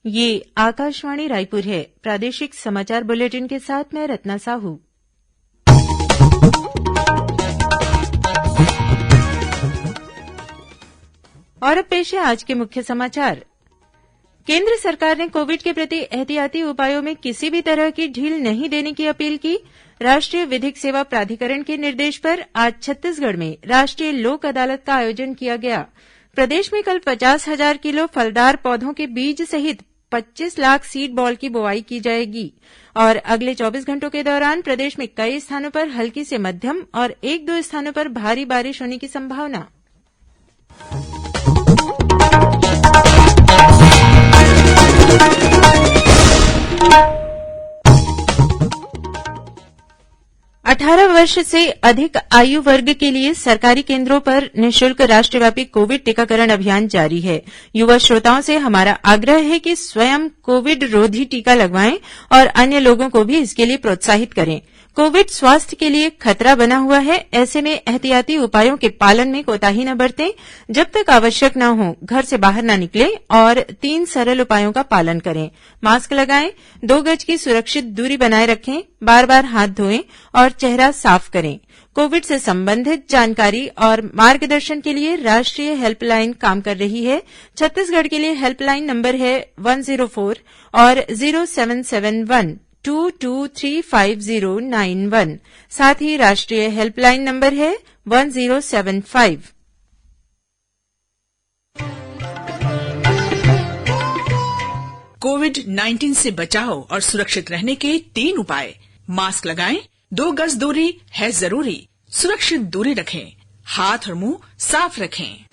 ये आकाशवाणी रायपुर है। प्रादेशिक समाचार बुलेटिन के साथ मैं रत्ना साहू। और अब पेश है आज के मुख्य समाचार। केंद्र सरकार ने कोविड के प्रति एहतियाती उपायों में किसी भी तरह की ढील नहीं देने की अपील की। राष्ट्रीय विधिक सेवा प्राधिकरण के निर्देश पर आज छत्तीसगढ़ में राष्ट्रीय लोक अदालत का आयोजन किया गया। प्रदेश में कल 50,000 किलो फलदार पौधों के बीज सहित 25 लाख सीड बॉल की बोआई की जाएगी और अगले 24 घंटों के दौरान प्रदेश में कई स्थानों पर हल्की से मध्यम और 1-2 स्थानों पर भारी बारिश होने की संभावना। 18 वर्ष से अधिक आयु वर्ग के लिए सरकारी केंद्रों पर निःशुल्क राष्ट्रव्यापी कोविड टीकाकरण अभियान जारी है। युवा श्रोताओं से हमारा आग्रह है कि स्वयं कोविड रोधी टीका लगवाएं और अन्य लोगों को भी इसके लिए प्रोत्साहित करें। कोविड स्वास्थ्य के लिए खतरा बना हुआ है, ऐसे में एहतियाती उपायों के पालन में कोताही न बरतें। जब तक आवश्यक न हो घर से बाहर न निकलें और 3 सरल उपायों का पालन करें। मास्क लगाएं, 2 गज की सुरक्षित दूरी बनाए रखें, बार-बार हाथ धोएं और चेहरा साफ करें। कोविड से संबंधित जानकारी और मार्गदर्शन के लिए राष्ट्रीय हेल्पलाइन काम कर रही है। छत्तीसगढ़ के लिए हेल्पलाइन नंबर है 104 और 0771223591। साथ ही राष्ट्रीय हेल्पलाइन नंबर है 1075। कोविड-19 से बचाव और सुरक्षित रहने के 3 उपाय। मास्क लगाएं, 2 गज दूरी है जरूरी, सुरक्षित दूरी रखें, हाथ और मुंह साफ रखें।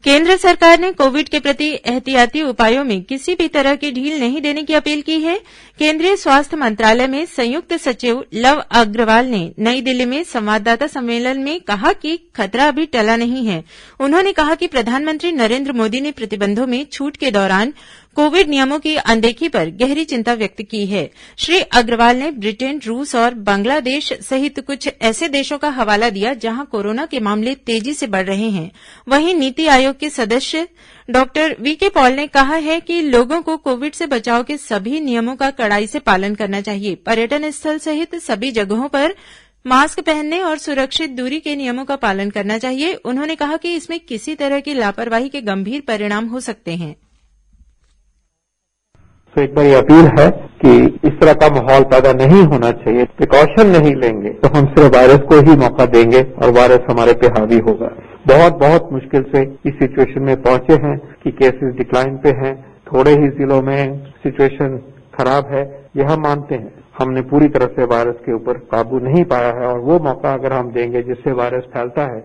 केंद्र सरकार ने कोविड के प्रति एहतियाती उपायों में किसी भी तरह की ढील नहीं देने की अपील की है। केंद्रीय स्वास्थ्य मंत्रालय में संयुक्त सचिव लव अग्रवाल ने नई दिल्ली में संवाददाता सम्मेलन में कहा कि खतरा अभी टला नहीं है। उन्होंने कहा कि प्रधानमंत्री नरेंद्र मोदी ने प्रतिबंधों में छूट के दौरान कोविड नियमों की अनदेखी पर गहरी चिंता व्यक्त की है। श्री अग्रवाल ने ब्रिटेन, रूस और बांग्लादेश सहित कुछ ऐसे देशों का हवाला दिया जहां कोरोना के मामले तेजी से बढ़ रहे हैं। वहीं नीति आयोग के सदस्य डॉक्टर वीके पॉल ने कहा है कि लोगों को कोविड से बचाव के सभी नियमों का कड़ाई से पालन करना चाहिए। पर्यटन स्थल सहित सभी जगहों पर मास्क पहनने और सुरक्षित दूरी के नियमों का पालन करना चाहिए। उन्होंने कहा कि इसमें किसी तरह की लापरवाही के गंभीर परिणाम हो सकते हैं। तो एक बार ये अपील है कि इस तरह का माहौल पैदा नहीं होना चाहिए। प्रिकॉशन नहीं लेंगे तो हम सिर्फ वायरस को ही मौका देंगे और वायरस हमारे पे हावी होगा। बहुत मुश्किल से इस सिचुएशन में पहुंचे हैं कि केसेस डिक्लाइन पे हैं। थोड़े ही जिलों में सिचुएशन खराब है, यह हम मानते हैं। हमने पूरी तरह से वायरस के ऊपर काबू नहीं पाया है और वो मौका अगर हम देंगे जिससे वायरस फैलता है।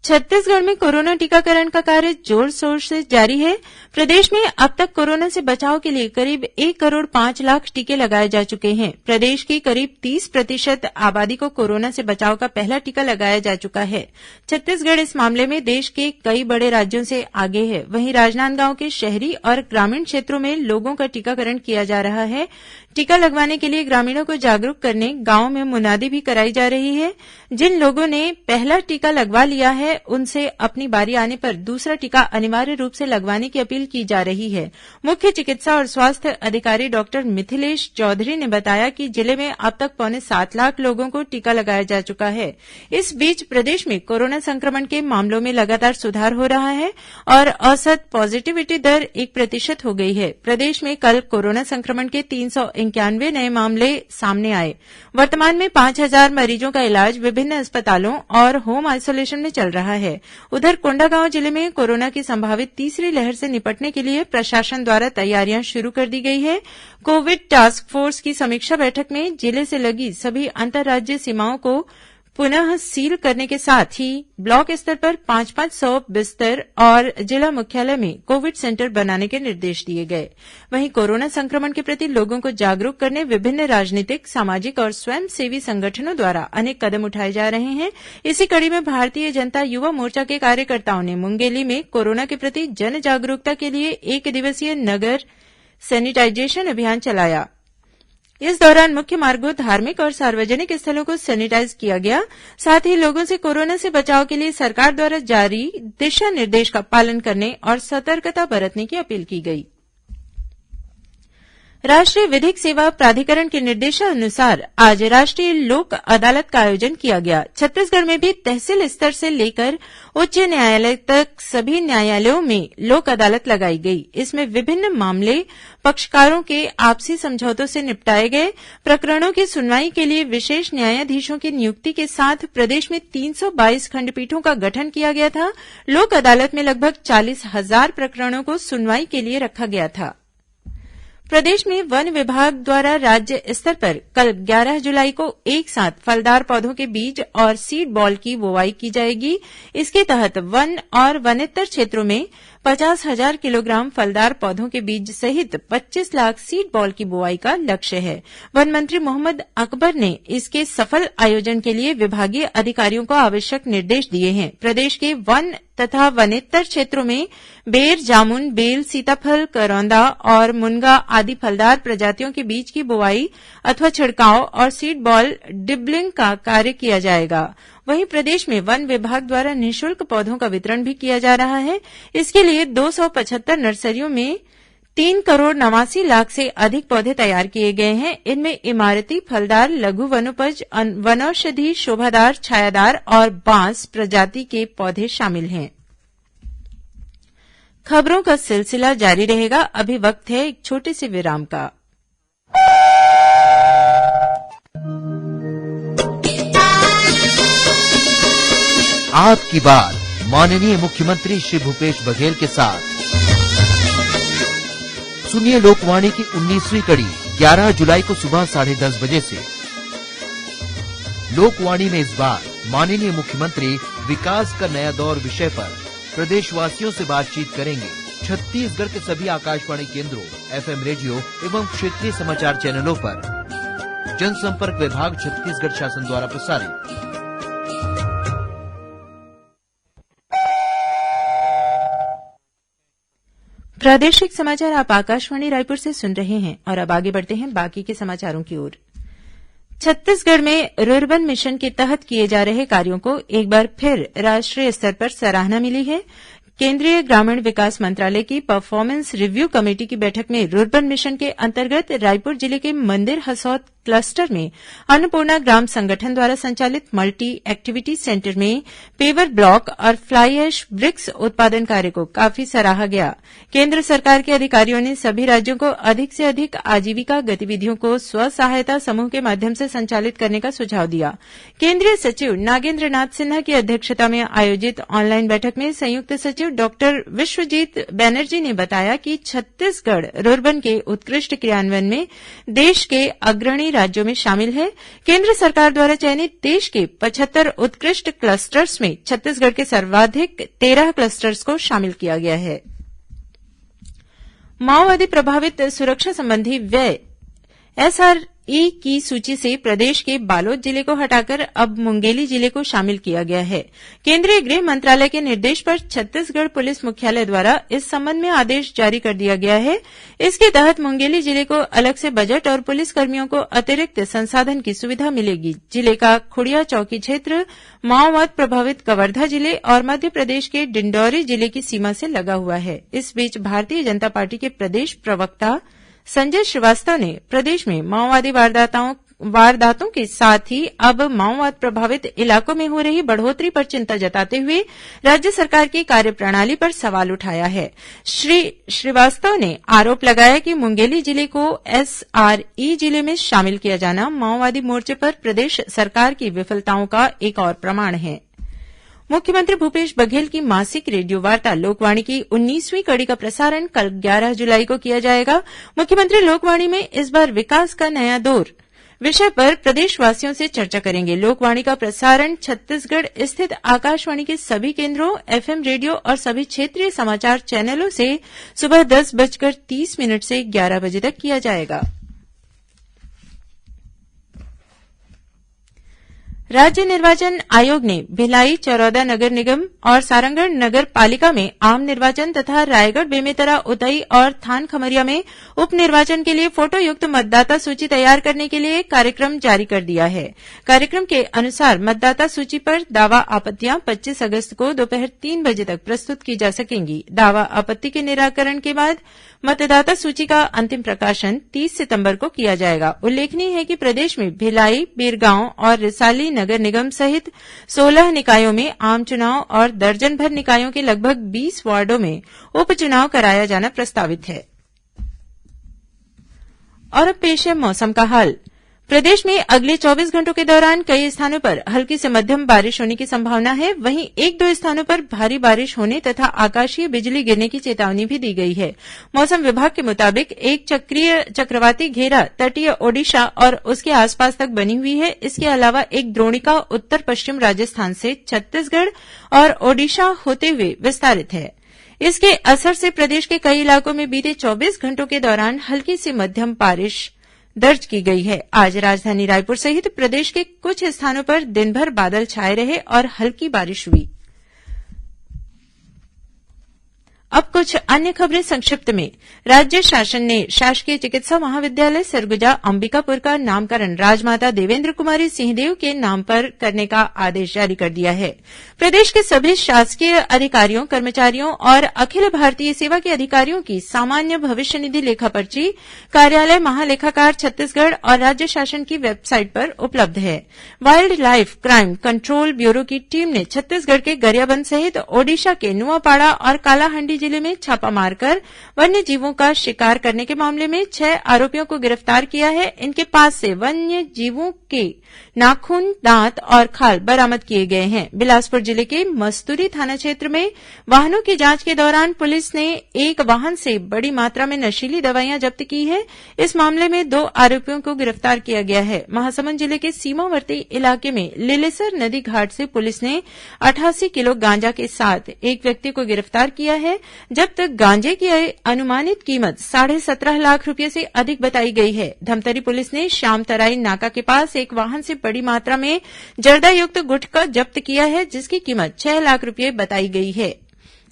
छत्तीसगढ़ में कोरोना टीकाकरण का कार्य जोर शोर से जारी है। प्रदेश में अब तक कोरोना से बचाव के लिए करीब 1 करोड़ 5 लाख टीके लगाए जा चुके हैं। प्रदेश की करीब 30% आबादी को कोरोना से बचाव का पहला टीका लगाया जा चुका है। छत्तीसगढ़ इस मामले में देश के कई बड़े राज्यों से आगे है। वहीं राजनांदगांव के शहरी और ग्रामीण क्षेत्रों में लोगों का टीकाकरण किया जा रहा है। टीका लगवाने के लिए ग्रामीणों को जागरूक करने गांवों में मुनादी भी कराई जा रही है। जिन लोगों ने पहला टीका लगवा लिया है उनसे अपनी बारी आने पर दूसरा टीका अनिवार्य रूप से लगवाने की अपील की जा रही है। मुख्य चिकित्सा और स्वास्थ्य अधिकारी डॉक्टर मिथिलेश चौधरी ने बताया कि जिले में अब तक 7.25 लाख लोगों को टीका लगाया जा चुका है। इस बीच प्रदेश में कोरोना संक्रमण के मामलों में लगातार सुधार हो रहा है और औसत पॉजिटिविटी दर 1% हो गई है। प्रदेश में कल कोरोना संक्रमण के 391 नए मामले सामने आए। वर्तमान में 5,000 मरीजों का इलाज विभिन्न अस्पतालों और होम आइसोलेशन में चल रहा है। उधर कोंडागांव जिले में कोरोना की संभावित तीसरी लहर से निपटने के लिए प्रशासन द्वारा तैयारियां शुरू कर दी गई है। कोविड टास्क फोर्स की समीक्षा बैठक में जिले से लगी सभी अंतर्राज्यीय सीमाओं को पुनः सील करने के साथ ही ब्लॉक स्तर पर 500 बिस्तर और जिला मुख्यालय में कोविड सेंटर बनाने के निर्देश दिए गए। वहीं कोरोना संक्रमण के प्रति लोगों को जागरूक करने विभिन्न राजनीतिक, सामाजिक और स्वयंसेवी संगठनों द्वारा अनेक कदम उठाए जा रहे हैं। इसी कड़ी में भारतीय जनता युवा मोर्चा के कार्यकर्ताओं ने मुंगेली में कोरोना के प्रति जन जागरूकता के लिए 1 दिवसीय नगर सैनिटाइजेशन अभियान चलाया। इस दौरान मुख्य मार्गों, धार्मिक और सार्वजनिक स्थलों को सैनिटाइज किया गया। साथ ही लोगों से कोरोना से बचाव के लिए सरकार द्वारा जारी दिशा निर्देश का पालन करने और सतर्कता बरतने की अपील की गई। राष्ट्रीय विधिक सेवा प्राधिकरण के निर्देशानुसार आज राष्ट्रीय लोक अदालत का आयोजन किया गया। छत्तीसगढ़ में भी तहसील स्तर से लेकर उच्च न्यायालय तक सभी न्यायालयों में लोक अदालत लगाई गई। इसमें विभिन्न मामले पक्षकारों के आपसी समझौतों से निपटाए गए। प्रकरणों की सुनवाई के लिए विशेष न्यायाधीशों की नियुक्ति के साथ प्रदेश में 322 खंडपीठों का गठन किया गया था। लोक अदालत में लगभग 40,000 प्रकरणों को सुनवाई के लिए रखा गया था। प्रदेश में वन विभाग द्वारा राज्य स्तर पर कल 11 जुलाई को एक साथ फलदार पौधों के बीज और सीड बॉल की बोआई की जाएगी। इसके तहत वन और वनेतर क्षेत्रों में 50,000 किलोग्राम फलदार पौधों के बीज सहित 25 लाख सीड बॉल की बोआई का लक्ष्य है। वन मंत्री मोहम्मद अकबर ने इसके सफल आयोजन के लिए विभागीय अधिकारियों को आवश्यक निर्देश दिए हैं। प्रदेश के वन तथा वनेतर क्षेत्रों में बेर, जामुन, बेल, सीताफल, करौंदा और मुनगा आदि फलदार प्रजातियों के बीज की बोआई अथवा छिड़काव और सीड बॉल डिबलिंग का कार्य किया जाएगा। वहीं प्रदेश में वन विभाग द्वारा निःशुल्क पौधों का वितरण भी किया जा रहा है। इसके लिए 275 नर्सरियों में 3 करोड़ 89 लाख से अधिक पौधे तैयार किए गए हैं। इनमें इमारती, फलदार, लघु वनोपज, वनौषधि, शोभादार, छायादार और बांस प्रजाति के पौधे शामिल हैं। खबरों का सिलसिला जारी रहेगा। अभी वक्त है एक छोटे से विराम का। आपकी बात माननीय मुख्यमंत्री श्री भूपेश बघेल के साथ। सुनिए लोकवाणी की 19वीं कड़ी 11 जुलाई को सुबह 10:30 बजे से। लोकवाणी में इस बार माननीय मुख्यमंत्री विकास का नया दौर विषय पर प्रदेशवासियों से बातचीत करेंगे। छत्तीसगढ़ के सभी आकाशवाणी केंद्रों, FM रेडियो एवं क्षेत्रीय समाचार चैनलों पर जनसंपर्क विभाग छत्तीसगढ़ शासन द्वारा प्रसारित। प्रादेशिक समाचार आप आकाशवाणी रायपुर से सुन रहे हैं और अब आगे बढ़ते हैं बाकी के समाचारों की ओर। छत्तीसगढ़ में रुर्बन मिशन के तहत किए जा रहे कार्यों को एक बार फिर राष्ट्रीय स्तर पर सराहना मिली है। केंद्रीय ग्रामीण विकास मंत्रालय की परफॉर्मेंस रिव्यू कमेटी की बैठक में रुर्बन मिशन के अंतर्गत रायपुर जिले के मंदिर हसौद क्लस्टर में अन्नपूर्णा ग्राम संगठन द्वारा संचालित मल्टी एक्टिविटी सेंटर में पेवर ब्लॉक और फ्लाई ऐश ब्रिक्स उत्पादन कार्य को काफी सराहा गया। केंद्र सरकार के अधिकारियों ने सभी राज्यों को अधिक से अधिक आजीविका गतिविधियों को स्व सहायता समूह के माध्यम से संचालित करने का सुझाव दिया। केंद्रीय सचिव नागेंद्र नाथ सिन्हा की अध्यक्षता में आयोजित ऑनलाइन बैठक में संयुक्त सचिव डॉक्टर विश्वजीत बैनर्जी ने बताया कि छत्तीसगढ़ रुर्बन के उत्कृष्ट क्रियान्वयन में देश के अग्रणी राज्यों में शामिल है। केंद्र सरकार द्वारा चयनित देश के 75 उत्कृष्ट क्लस्टर्स में छत्तीसगढ़ के सर्वाधिक 13 क्लस्टर्स को शामिल किया गया है। माओवादी प्रभावित सुरक्षा संबंधी व्यय SRE की सूची से प्रदेश के बालोद जिले को हटाकर अब मुंगेली जिले को शामिल किया गया है। केंद्रीय गृह मंत्रालय के निर्देश पर छत्तीसगढ़ पुलिस मुख्यालय द्वारा इस संबंध में आदेश जारी कर दिया गया है। इसके तहत मुंगेली जिले को अलग से बजट और पुलिस कर्मियों को अतिरिक्त संसाधन की सुविधा मिलेगी। जिले का खुड़िया चौकी क्षेत्र माओवाद प्रभावित कवर्धा जिले और मध्य प्रदेश के डिंडौरी जिले की सीमा से लगा हुआ है। इस बीच भारतीय जनता पार्टी के प्रदेश प्रवक्ता संजय श्रीवास्तव ने प्रदेश में माओवादी वारदातों के साथ ही अब माओवाद प्रभावित इलाकों में हो रही बढ़ोतरी पर चिंता जताते हुए राज्य सरकार की कार्यप्रणाली पर सवाल उठाया है। श्री श्रीवास्तव ने आरोप लगाया कि मुंगेली जिले को SRE जिले में शामिल किया जाना माओवादी मोर्चे पर प्रदेश सरकार की विफलताओं का एक और प्रमाण है। मुख्यमंत्री भूपेश बघेल की मासिक रेडियो वार्ता लोकवाणी की 19वीं कड़ी का प्रसारण कल 11 जुलाई को किया जाएगा। मुख्यमंत्री लोकवाणी में इस बार विकास का नया दौर विषय पर प्रदेशवासियों से चर्चा करेंगे। लोकवाणी का प्रसारण छत्तीसगढ़ स्थित आकाशवाणी के सभी केंद्रों, FM रेडियो और सभी क्षेत्रीय समाचार चैनलों से सुबह 10:30 से 11 बजे तक किया जाएगा। राज्य निर्वाचन आयोग ने भिलाई, चरौदा नगर निगम और सारंगढ़ नगर पालिका में आम निर्वाचन तथा रायगढ़, बेमेतरा, उतई और थान खमरिया में उप निर्वाचन के लिए फोटोयुक्त मतदाता सूची तैयार करने के लिए कार्यक्रम जारी कर दिया है। कार्यक्रम के अनुसार मतदाता सूची पर दावा आपत्तियां 25 अगस्त को दोपहर 3 बजे तक प्रस्तुत की जा सकेंगी। दावा आपत्ति के निराकरण के बाद मतदाता सूची का अंतिम प्रकाशन 30 सितंबर को किया जाएगा। उल्लेखनीय है कि प्रदेश में भिलाई, बीरगांव और रिसाली नगर निगम सहित 16 निकायों में आम चुनाव और दर्जन भर निकायों के लगभग 20 वार्डों में उपचुनाव कराया जाना प्रस्तावित है। और अब पेश है मौसम का हाल। प्रदेश में अगले 24 घंटों के दौरान कई स्थानों पर हल्की से मध्यम बारिश होने की संभावना है। वहीं 1-2 स्थानों पर भारी बारिश होने तथा आकाशीय बिजली गिरने की चेतावनी भी दी गई है। मौसम विभाग के मुताबिक एक चक्रवाती घेरा तटीय ओडिशा और उसके आसपास तक बनी हुई है। इसके अलावा एक द्रोणिका उत्तर पश्चिम राजस्थान से छत्तीसगढ़ और ओडिशा होते हुए विस्तारित है। इसके असर से प्रदेश के कई इलाकों में बीते 24 घंटों के दौरान हल्की से मध्यम बारिश दर्ज की गई है। आज राजधानी रायपुर सहित प्रदेश के कुछ स्थानों पर दिन भर बादल छाए रहे और हल्की बारिश हुई। अब कुछ अन्य खबरें संक्षिप्त में। राज्य शासन ने शासकीय चिकित्सा महाविद्यालय सरगुजा अंबिकापुर का नामकरण राजमाता देवेन्द्र कुमारी सिंहदेव के नाम पर करने का आदेश जारी कर दिया है। प्रदेश के सभी शासकीय अधिकारियों, कर्मचारियों और अखिल भारतीय सेवा के अधिकारियों की सामान्य भविष्य निधि लेखा पर्ची कार्यालय महालेखाकार छत्तीसगढ़ और राज्य शासन की वेबसाइट पर उपलब्ध है। Wild life crime control bureau की टीम ने छत्तीसगढ़ के गरियाबंद सहित ओडिशा के नुआपाड़ा और कालाहांडी जिले में छापा मारकर वन्य जीवों का शिकार करने के मामले में 6 आरोपियों को गिरफ्तार किया है। इनके पास से वन्य जीवों के नाखून, दांत और खाल बरामद किए गए हैं। बिलासपुर जिले के मस्तूरी थाना क्षेत्र में वाहनों की जांच के दौरान पुलिस ने एक वाहन से बड़ी मात्रा में नशीली दवाइयां जब्त की है। इस मामले में 2 आरोपियों को गिरफ्तार किया गया है। महासमुंद जिले के सीमावर्ती इलाके में लिलेसर नदी घाट से पुलिस ने 88 किलो गांजा के साथ एक व्यक्ति को गिरफ्तार किया है। जब्त गांजे की अनुमानित कीमत 17.5 लाख रुपये से अधिक बताई गई है। धमतरी पुलिस ने श्याम तराई नाका के पास एक वाहन से बड़ी मात्रा में जर्दायुक्त गुटखा जब्त किया है, जिसकी कीमत 6 लाख रुपये बताई गई है।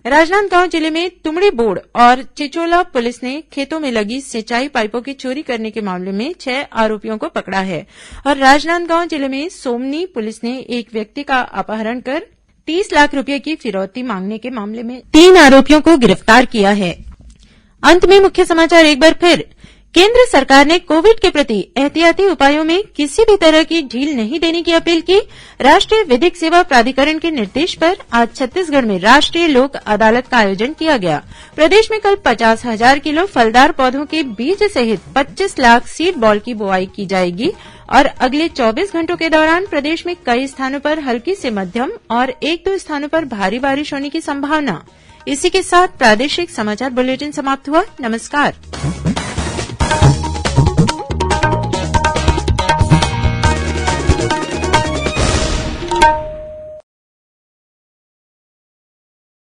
राजनांदगांव जिले में तुमड़ी बोड़ और चिचोला पुलिस ने खेतों में लगी सिंचाई पाइपों की चोरी करने के मामले में 6 आरोपियों को पकड़ा है। और राजनांदगांव जिले में सोमनी पुलिस ने एक व्यक्ति का अपहरण कर 30 लाख रुपये की फिरौती मांगने के मामले में 3 आरोपियों को गिरफ्तार किया है। अंत में मुख्य समाचार एक बार फिर। केंद्र सरकार ने कोविड के प्रति एहतियाती उपायों में किसी भी तरह की ढील नहीं देने की अपील की। राष्ट्रीय विधिक सेवा प्राधिकरण के निर्देश पर आज छत्तीसगढ़ में राष्ट्रीय लोक अदालत का आयोजन किया गया। प्रदेश में कल 50,000 किलो फलदार पौधों के बीज सहित 25 लाख सीड बॉल की बुआई की जाएगी। और अगले 24 घंटों के दौरान प्रदेश में कई स्थानों पर हल्की से मध्यम और 1-2 स्थानों पर भारी बारिश होने की संभावना। इसी के साथ प्रादेशिक समाचार बुलेटिन समाप्त हुआ। नमस्कार।